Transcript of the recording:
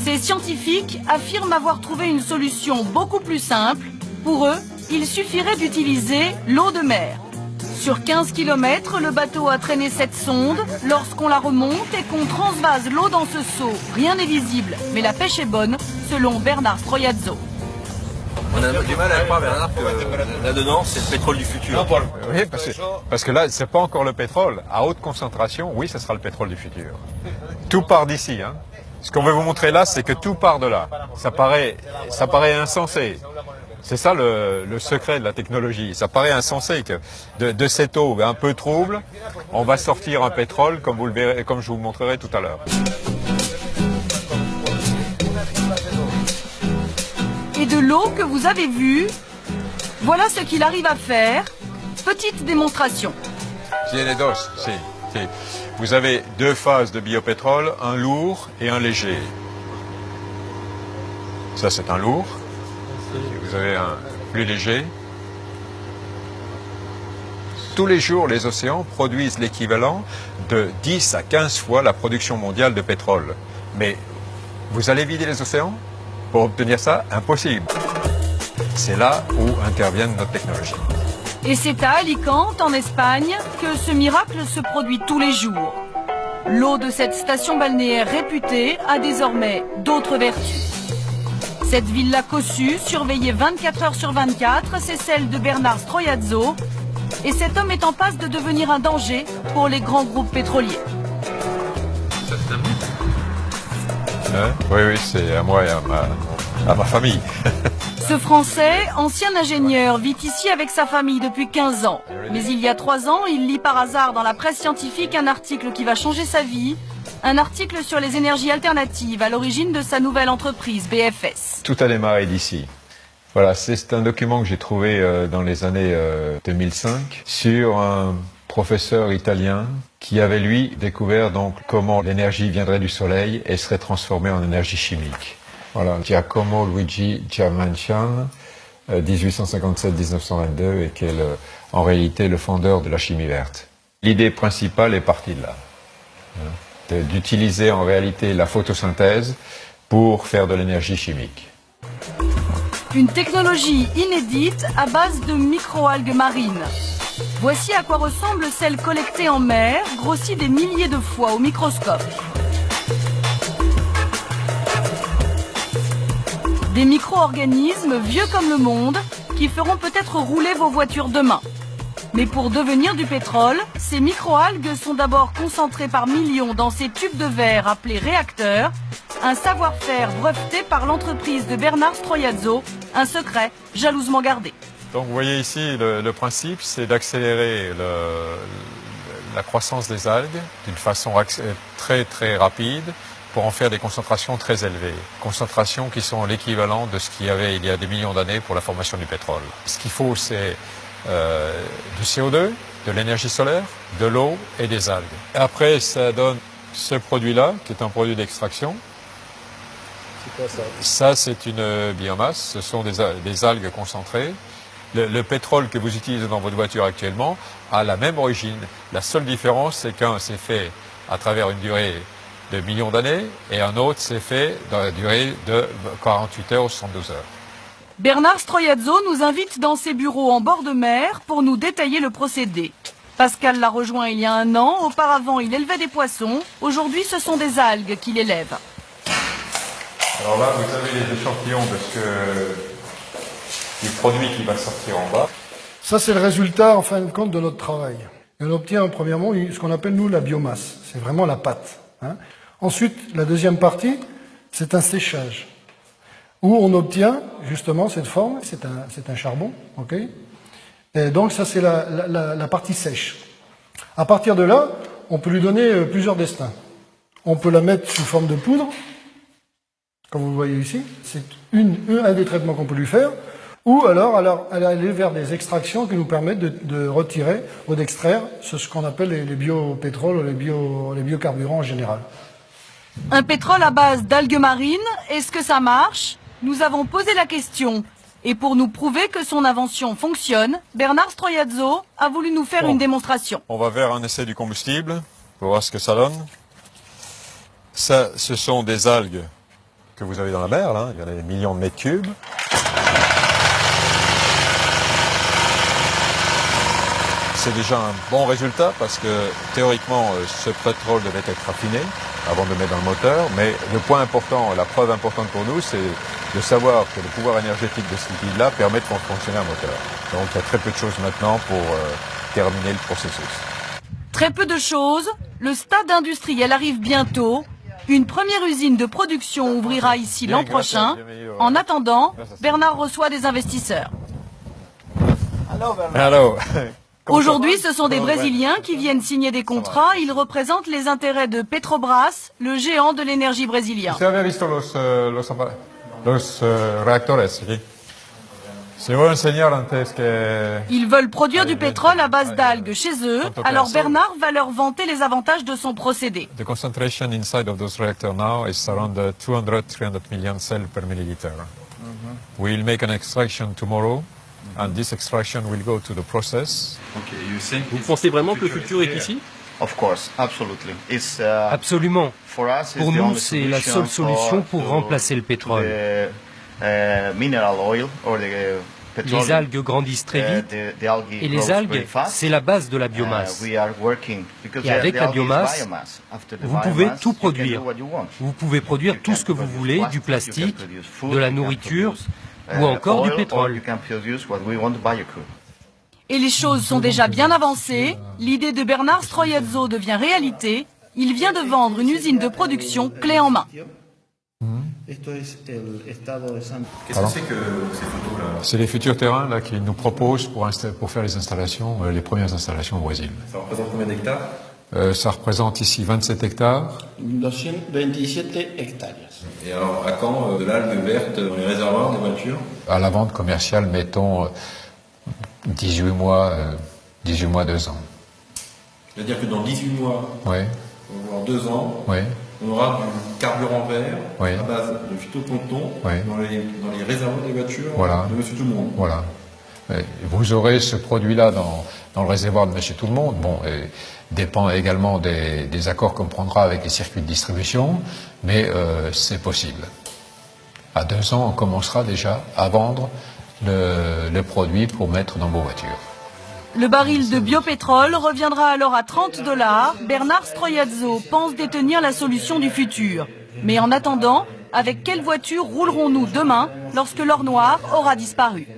Ces scientifiques affirment avoir trouvé une solution beaucoup plus simple. Pour eux, il suffirait d'utiliser l'eau de mer. Sur 15 km, le bateau a traîné cette sonde. Lorsqu'on la remonte et qu'on transvase l'eau dans ce seau, rien n'est visible, mais la pêche est bonne, selon Bernard Stroiazzo. On a du mal à croire, Bernard, que là-dedans, c'est le pétrole du futur. Oui, parce que là, c'est pas encore le pétrole. À haute concentration, oui, ce sera le pétrole du futur. Tout part d'ici. Hein. Ce qu'on veut vous montrer là, c'est que tout part de là. Ça paraît insensé. C'est ça le secret de la technologie. Ça paraît insensé que de cette eau un peu trouble, on va sortir un pétrole, comme vous le verrez, comme je vous le montrerai tout à l'heure. Et de l'eau que vous avez vue, voilà ce qu'il arrive à faire. Petite démonstration. Tiene dos, si. Vous avez deux phases de biopétrole, un lourd et un léger. Ça, c'est un lourd. Vous avez un plus léger. Tous les jours, les océans produisent l'équivalent de 10 à 15 fois la production mondiale de pétrole. Mais vous allez vider les océans? Pour obtenir ça, impossible. C'est là où interviennent nos technologies. Et c'est à Alicante, en Espagne, que ce miracle se produit tous les jours. L'eau de cette station balnéaire réputée a désormais d'autres vertus. Cette villa cossue, surveillée 24 heures sur 24, c'est celle de Bernard Stroiazzo. Et cet homme est en passe de devenir un danger pour les grands groupes pétroliers. Oui, c'est à moi et à ma famille. Ce Français, ancien ingénieur, vit ici avec sa famille depuis 15 ans. Mais il y a 3 ans, il lit par hasard dans la presse scientifique un article qui va changer sa vie. Un article sur les énergies alternatives à l'origine de sa nouvelle entreprise, BFS. Tout a démarré d'ici. Voilà, c'est un document que j'ai trouvé dans les années 2005 sur un professeur italien qui avait lui découvert donc comment l'énergie viendrait du soleil et serait transformée en énergie chimique. Voilà, Giacomo Luigi Giamancian, 1857-1922, et qui est en réalité le fondeur de la chimie verte. L'idée principale est partie de là, d'utiliser en réalité la photosynthèse pour faire de l'énergie chimique. Une technologie inédite à base de microalgues marines. Voici à quoi ressemble celle collectée en mer, grossie des milliers de fois au microscope. Des micro-organismes vieux comme le monde qui feront peut-être rouler vos voitures demain. Mais pour devenir du pétrole, ces microalgues sont d'abord concentrées par millions dans ces tubes de verre appelés réacteurs, un savoir-faire breveté par l'entreprise de Bernard Stroiazzo, un secret jalousement gardé. Donc vous voyez ici, le principe, c'est d'accélérer la croissance des algues d'une façon très très rapide pour en faire des concentrations très élevées. Concentrations qui sont l'équivalent de ce qu'il y avait il y a des millions d'années pour la formation du pétrole. Ce qu'il faut, c'est du CO2, de l'énergie solaire, de l'eau et des algues. Après, ça donne ce produit-là, qui est un produit d'extraction. C'est quoi ça? Ça, c'est une biomasse, ce sont des algues concentrées. Le pétrole que vous utilisez dans votre voiture actuellement a la même origine. La seule différence, c'est qu'un s'est fait à travers une durée de millions d'années et un autre s'est fait dans la durée de 48 heures ou 72 heures. Bernard Stroiazzo nous invite dans ses bureaux en bord de mer pour nous détailler le procédé. Pascal l'a rejoint il y a 1 an. Auparavant, il élevait des poissons. Aujourd'hui, ce sont des algues qu'il élève. Alors là, vous avez les échantillons du produit qui va sortir en bas. Ça, c'est le résultat, en fin de compte, de notre travail. Et on obtient, premièrement, ce qu'on appelle, nous, la biomasse. C'est vraiment la pâte. Hein. Ensuite, la deuxième partie, c'est un séchage, où on obtient, justement, cette forme. C'est un charbon, ok. Et donc, ça, c'est la partie sèche. À partir de là, on peut lui donner plusieurs destins. On peut la mettre sous forme de poudre, comme vous le voyez ici. C'est un des traitements qu'on peut lui faire. Ou alors aller vers des extractions qui nous permettent de retirer ou d'extraire ce qu'on appelle les biopétroles ou les biocarburants en général. Un pétrole à base d'algues marines, est-ce que ça marche? Nous avons posé la question. Et pour nous prouver que son invention fonctionne, Bernard Stroiazzo a voulu nous faire une démonstration. On va vers un essai du combustible pour voir ce que ça donne. Ça, ce sont des algues que vous avez dans la mer, là. Il y en a des millions de mètres cubes. C'est déjà un bon résultat parce que théoriquement ce pétrole devait être raffiné avant de le mettre dans le moteur, mais le point important, la preuve importante pour nous, c'est de savoir que le pouvoir énergétique de ce liquide-là permet de faire fonctionner un moteur. Donc il y a très peu de choses maintenant pour terminer le processus. Très peu de choses, le stade industriel arrive bientôt. Une première usine de production ouvrira ici l'an prochain. En attendant, Bernard reçoit des investisseurs. Hello. Aujourd'hui, ce sont des Brésiliens qui viennent signer des contrats. Ils représentent les intérêts de Petrobras, le géant de l'énergie brésilien. Vous avez vu los reactores aquí? Si voy a enseñar antes que... Ils veulent produire du pétrole à base d'algues chez eux, alors Bernard va leur vanter les avantages de son procédé. The concentration inside of those reactors now is around 200-300 million cells per milliliter. We'll make an extraction tomorrow, and this extraction will go to the process. Vous pensez vraiment que le futur est ici? Absolument. Pour nous, c'est la seule solution pour remplacer le pétrole. Les algues grandissent très vite et les algues, c'est la base de la biomasse. Et avec la biomasse, vous pouvez tout produire. Vous pouvez produire tout ce que vous voulez, du plastique, de la nourriture ou encore du pétrole. Et les choses sont déjà bien avancées. L'idée de Bernard Stroiezzo devient réalité. Il vient de vendre une usine de production clé en main. Qu'est-ce que c'est que ces photos-là? C'est les futurs terrains là qu'ils nous proposent pour faire les installations, les premières installations au Brésil. Ça représente combien d'hectares? Ça représente ici 27 hectares. 227 hectares. Et alors, à quand de l'algue verte dans les réservoirs des voitures? À la vente commerciale, mettons 18 mois, 2 ans. C'est-à-dire que dans 18 mois, Oui, voire 2 ans, oui, on aura du carburant vert Oui. à base de phytoplancton Oui. dans les réservoirs des voitures Voilà. de Monsieur Tout-le-Monde. voilà. Et vous aurez ce produit-là dans le réservoir de Monsieur Tout-le-Monde. Bon, et dépend également des accords qu'on prendra avec les circuits de distribution, mais c'est possible. À 2 ans, on commencera déjà à vendre le produit pour mettre dans vos voitures. Le baril de biopétrole reviendra alors à $30. Bernard Stroiezzo pense détenir la solution du futur. Mais en attendant, avec quelle voiture roulerons-nous demain lorsque l'or noir aura disparu ?